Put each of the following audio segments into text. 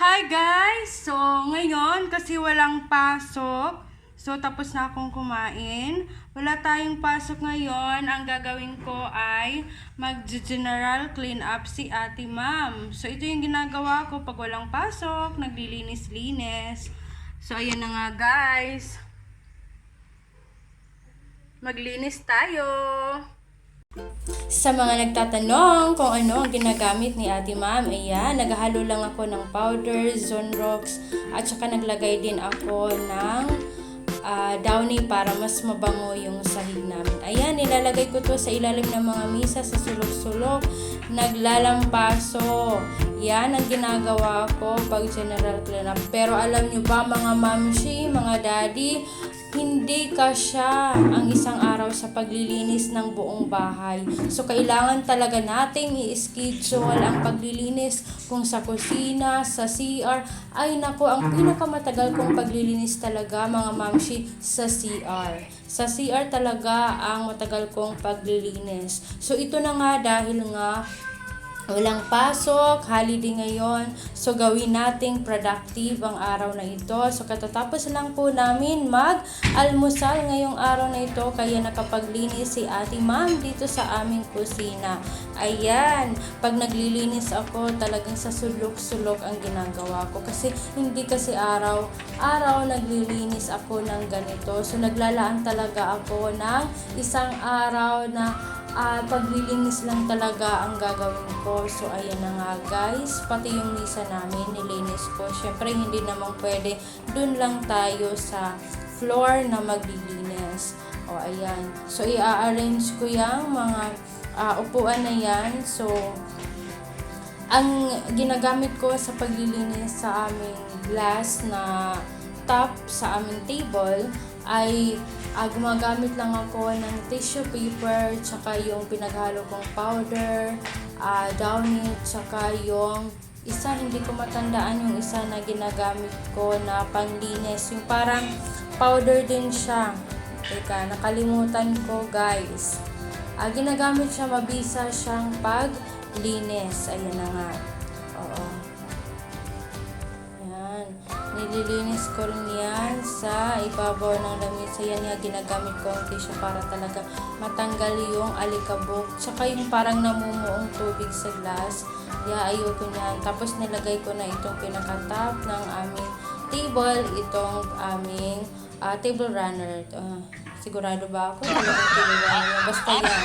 Hi guys! So, ngayon, kasi walang pasok, so tapos na akong kumain. Wala tayong pasok ngayon. Ang gagawin ko ay mag-general clean up si Ate Ma'am. So, ito yung ginagawa ko pag walang pasok, naglilinis-linis. So, ayan na nga guys. Maglinis tayo. Sa mga nagtatanong kung ano ang ginagamit ni Ate Ma'am, ayan, naghahalo lang ako ng powder, Zonrox, at saka naglagay din ako ng Downy para mas mabango yung sahig namin. Ayan, nilalagay ko to sa ilalim ng mga misa, sa sulok-sulok, naglalampaso. Yan ang ginagawa ko pag general cleanup. Pero alam nyo ba mga mamshi, mga daddy, hindi kasya ang isang araw sa paglilinis ng buong bahay. So, kailangan talaga nating i-schedule ang paglilinis kung sa kusina, sa CR. Ay, naku, ang pinakamatagal kong paglilinis talaga, mga mamshi, sa CR. Sa CR talaga ang matagal kong paglilinis. So, ito na nga dahil nga walang pasok, holiday ngayon. So, gawin nating productive ang araw na ito. So, katatapos lang po namin mag-almusal ngayong araw na ito. Kaya nakapaglinis si Ate Ma'am dito sa aming kusina. Ayan, pag naglilinis ako, talagang sa sulok-sulok ang ginagawa ko. Kasi hindi kasi araw naglilinis ako ng ganito. So, naglalaan talaga ako ng isang araw na paglilinis lang talaga ang gagawin ko. So, ayan na nga guys. Pati yung misa namin, nilinis ko. Syempre, hindi naman pwede. Dun lang tayo sa floor na maglilinis. O, ayan. So, i-arrange ko yung mga upuan na yan. So, ang ginagamit ko sa paglilinis sa aming glass na top sa aming table ay gumagamit lang ako ng tissue paper, tsaka yung pinaghalo kong powder, Downy, tsaka yung isa, hindi ko matandaan yung isa na ginagamit ko na panglinis. Yung parang powder din siya. Teka, nakalimutan ko guys. Ginagamit siya, mabisa siyang paglinis. Ayan na nga. Oo. Nililinis ko rin yan sa ibabaw ng lamesa. Yan nga, ginagamit ko ang tissue para talaga matanggal yung alikabok. Tsaka yung parang namumuong tubig sa glass. Ayoko niyan. Tapos nilagay ko na itong pinaka-top ng aming table. Itong aming table runner. Sigurado ba ako? Table runner. Basta yan.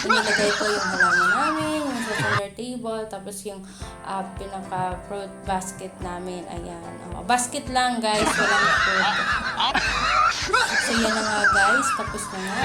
Nilagay ko yung halaman namin, yung sa center table, tapos yung pinaka-fruit basket namin. Ayan. Basket lang guys, walang fruit. So yan na nga guys, tapos na nga.